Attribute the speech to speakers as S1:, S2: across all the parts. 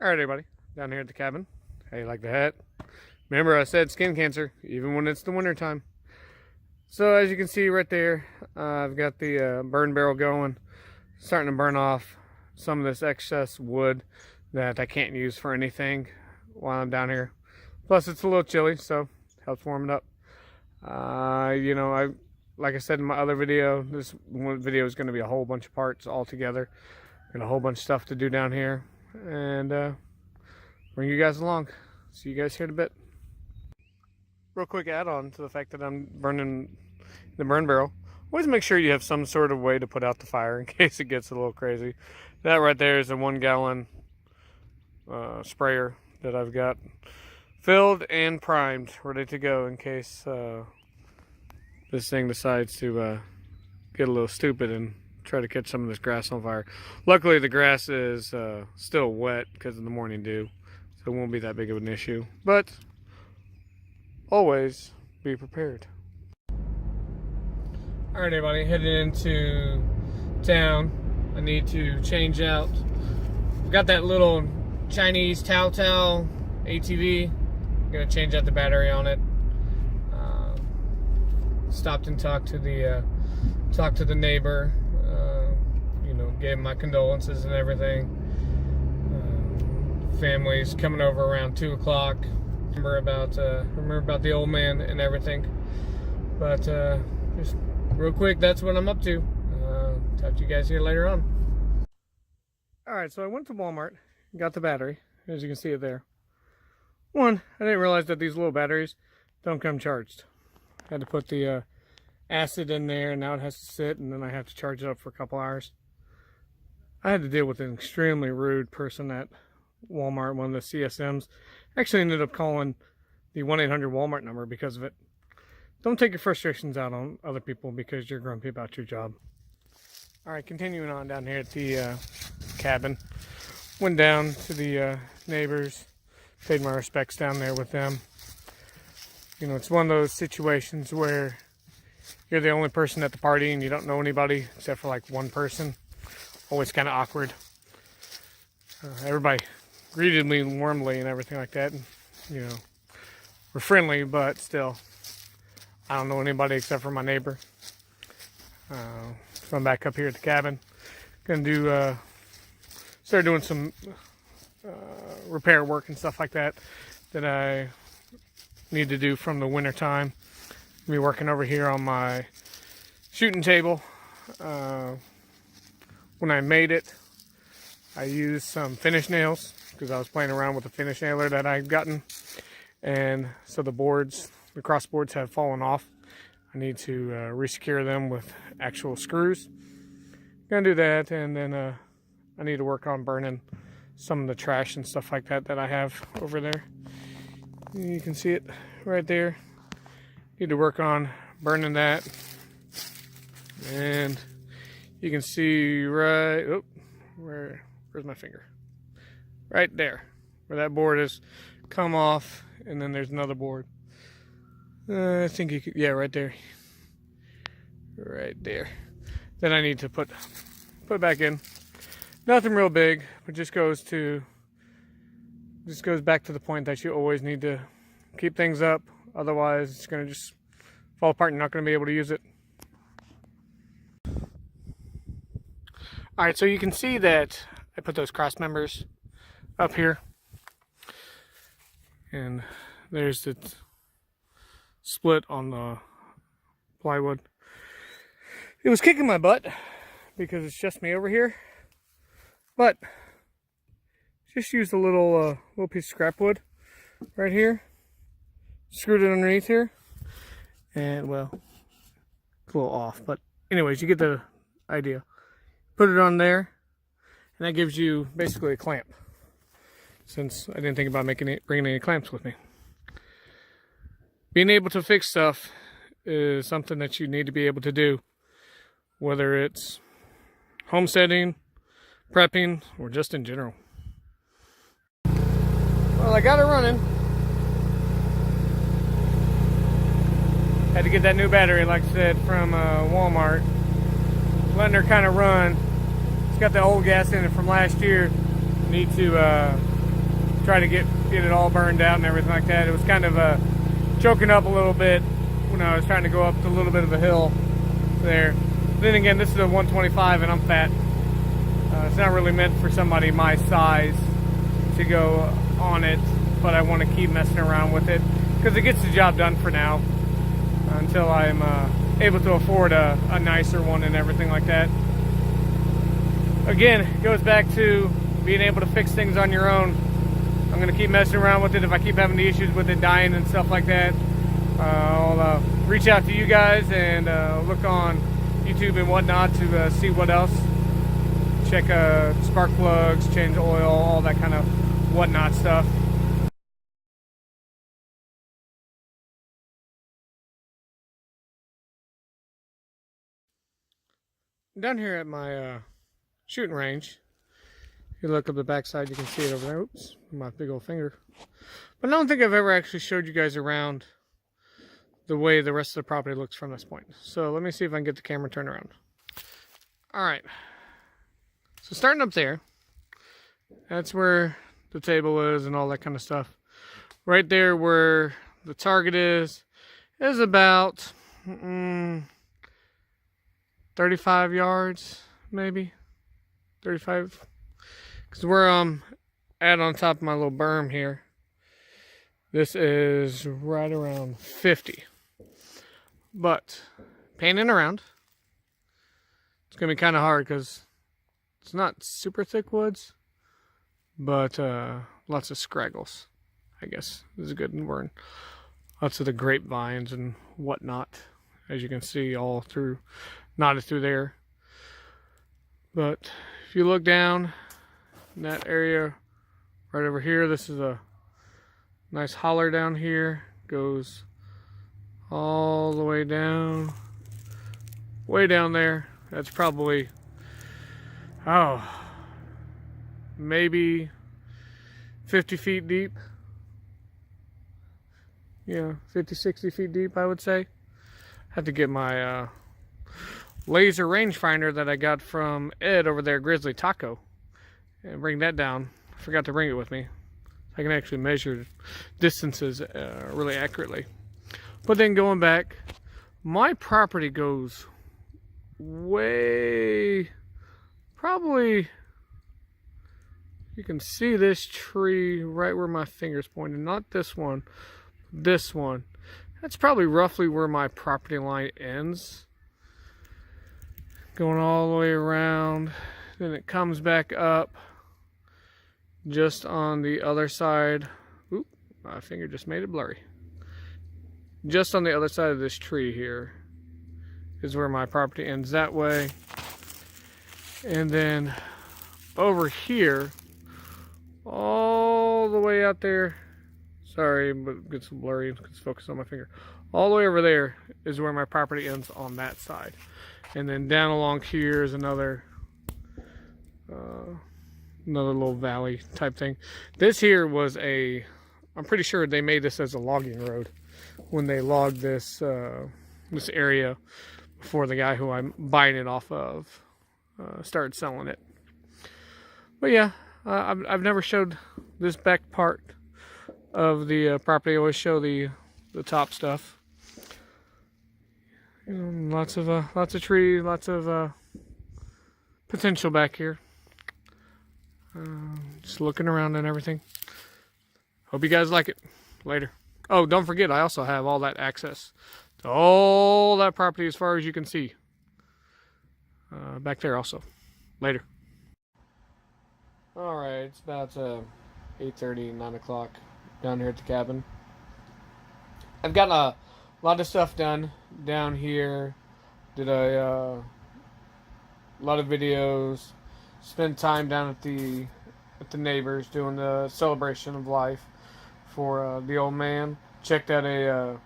S1: Alright everybody, down here at the cabin. How you like the hat? Remember I said skin cancer, even when it's the winter time. So as you can see right there, I've got the burn barrel going, starting to burn off some of this excess wood that I can't use for anything while I'm down here. Plus it's a little chilly, so helps warm it up. Like I said in my other video, this one video is going to be a whole bunch of parts all together. Got a whole bunch of stuff to do down here, and bring you guys along. See you guys here in a bit. Real quick add-on to the fact that I'm burning the burn barrel. Always make sure you have some sort of way to put out the fire in case it gets a little crazy. That right there is a 1 gallon sprayer that I've got filled and primed, ready to go in case this thing decides to get a little stupid and try to catch some of this grass on fire. Luckily the grass is still wet because of the morning dew, so it won't be that big of an issue, but always be prepared. Alright everybody, heading into town. I need to change out. I've got that little Chinese Taotao ATV. I'm gonna change out the battery on it. Stopped and talked to the neighbor. Gave him my condolences and everything. Family's coming over around 2 o'clock. Remember about the old man and everything. But just real quick, that's what I'm up to. Talk to you guys here later on. Alright, so I went to Walmart and got the battery, as you can see it there. One, I didn't realize that these little batteries don't come charged. I had to put the acid in there, and now it has to sit, and then I have to charge it up for a couple hours. I had to deal with an extremely rude person at Walmart, one of the CSMs. Actually ended up calling the 1-800 Walmart number because of it. Don't take your frustrations out on other people because you're grumpy about your job. Alright, continuing on down here at the cabin. Went down to the neighbors, paid my respects down there with them. It's one of those situations where you're the only person at the party and you don't know anybody except for like one person. Always kind of awkward. Everybody greeted me warmly and everything like that. And, we're friendly, but still, I don't know anybody except for my neighbor. So I'm back up here at the cabin. Gonna start doing some repair work and stuff like that I need to do from the winter time. Be working over here on my shooting table. When I made it, I used some finish nails because I was playing around with a finish nailer that I'd gotten, and so the cross boards have fallen off. I need to resecure them with actual screws. Gonna do that, and then I need to work on burning some of the trash and stuff like that I have over there. You can see it right there. Need to work on burning that, and you can see where's my finger? Right there, where that board is come off, and then there's another board. I think you could, yeah, right there. Right there. Then I need to put back in. Nothing real big, but just goes back to the point that you always need to keep things up. Otherwise, it's going to just fall apart and you're not going to be able to use it. Alright, so you can see that I put those cross members up here. And there's the split on the plywood. It was kicking my butt because it's just me over here. But just used a little piece of scrap wood right here. Screwed it underneath here. And, well, it's a little off. But anyways, you get the idea. Put it on there, and that gives you basically a clamp, since I didn't think about bringing any clamps with me. Being able to fix stuff is something that you need to be able to do, whether it's homesteading, prepping, or just in general. Well, I got it running. Had to get that new battery, like I said, from Walmart. Letting her kind of run. It's got the old gas in it from last year. Need to try to get it all burned out and everything like that. It was kind of choking up a little bit when I was trying to go up a little bit of a hill there. Then again, this is a 125 and I'm fat. It's not really meant for somebody my size to go on it, but I want to keep messing around with it because it gets the job done for now until I'm able to afford a nicer one and everything like that. Again, it goes back to being able to fix things on your own. I'm going to keep messing around with it. If I keep having the issues with it dying and stuff like that, I'll reach out to you guys and look on YouTube and whatnot to see what else. Check spark plugs, change oil, all that kind of whatnot stuff. Down here at my shooting range, if you look up the backside, you can see it over there. Oops, my big old finger. But I don't think I've ever actually showed you guys around the way the rest of the property looks from this point. So let me see if I can get the camera turned around. All right. So starting up there, that's where the table is and all that kind of stuff. Right there where the target is about 35 yards, maybe 35. Because where I'm at on top of my little berm here, this is right around 50. But painting around, it's gonna be kind of hard because it's not super thick woods, but lots of scraggles, I guess is a good word. Lots of the grapevines and whatnot, as you can see all through, knotted through there. But if you look down in that area right over here, this is a nice holler down here, goes all the way down, way down there. That's probably, maybe 50 feet deep. Yeah, 50, 60 feet deep, I would say. Had to get my laser rangefinder that I got from Ed over there, Grizzly Taco, and bring that down. I forgot to bring it with me. I can actually measure distances really accurately. But then going back, my property goes way, probably, you can see this tree right where my finger's pointing. Not this one, this one. That's probably roughly where my property line ends. Going all the way around. Then it comes back up just on the other side. Oop, my finger just made it blurry. Just on the other side of this tree here is where my property ends that way. And then over here, all the way out there, sorry, but it gets blurry because it's focused on my finger. All the way over there is where my property ends on that side. And then down along here is another little valley type thing. This here was I'm pretty sure they made this as a logging road when they logged this this area before the guy who I'm buying it off of started selling it. But yeah, I've never showed this back part of the property. I always show the top stuff. You know, lots of trees, lots of potential back here. Just looking around and everything. Hope you guys like it. Later. Oh, don't forget, I also have all that access to all that property as far as you can see. Back there also. Later. Alright, it's about 8:30, 9 o'clock down here at the cabin. I've got a lot of stuff done down here. Did a lot of videos. Spent time down at the neighbors doing the celebration of life for the old man. Checked out a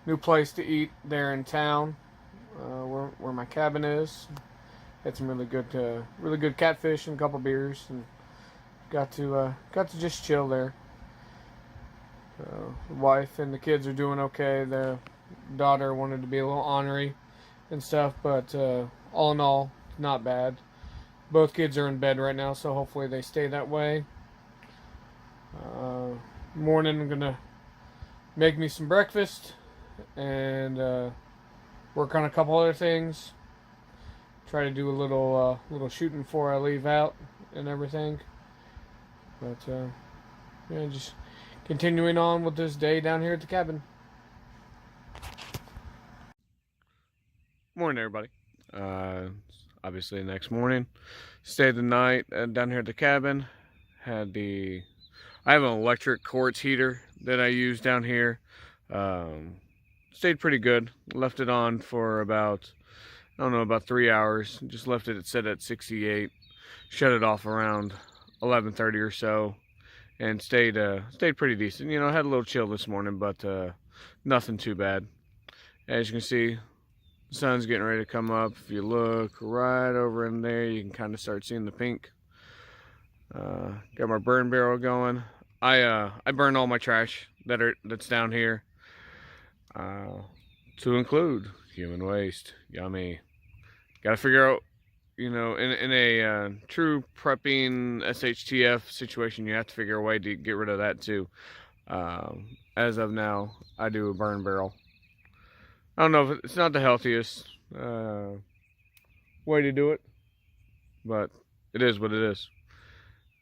S1: new place to eat there in town, where my cabin is. Had some really good catfish and a couple beers, and got to just chill there. The wife and the kids are doing okay. The daughter wanted to be a little ornery and stuff, but all in all, not bad. Both kids are in bed right now, so hopefully they stay that way. Morning, I'm gonna make me some breakfast and work on a couple other things. Try to do a little shooting before I leave out and everything. But yeah, just continuing on with this day down here at the cabin. Morning, everybody. Obviously, the next morning, stayed the night down here at the cabin. I have an electric quartz heater that I use down here. Stayed pretty good. Left it on for about, I don't know, about 3 hours. Just left it set at 68. Shut it off around 11:30 or so, and stayed pretty decent. You know, I had a little chill this morning, but nothing too bad. As you can see, the sun's getting ready to come up. If you look right over in there, you can kind of start seeing the pink. Got my burn barrel going. I burn all my trash that's down here, to include human waste. Yummy. Got to figure out, you know, in a true prepping SHTF situation, you have to figure a way to get rid of that too. As of now, I do a burn barrel. I don't know if it's not the healthiest way to do it, but it is what it is.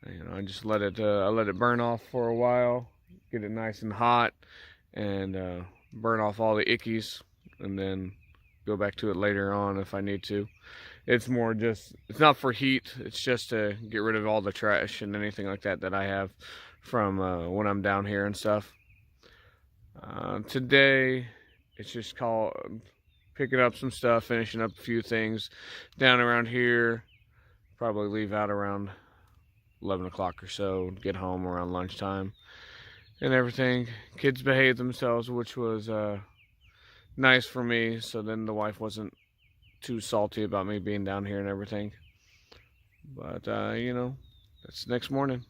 S1: You know, I just let it burn off for a while, get it nice and hot, and burn off all the ickies, and then go back to it later on if I need to. It's more just, it's not for heat, it's just to get rid of all the trash and anything like that I have from when I'm down here and stuff. Today, it's just picking up some stuff, finishing up a few things down around here. Probably leave out around 11 o'clock or so, get home around lunchtime and everything. Kids behaved themselves, which was nice for me, so then the wife wasn't too salty about me being down here and everything. But you know, that's next morning.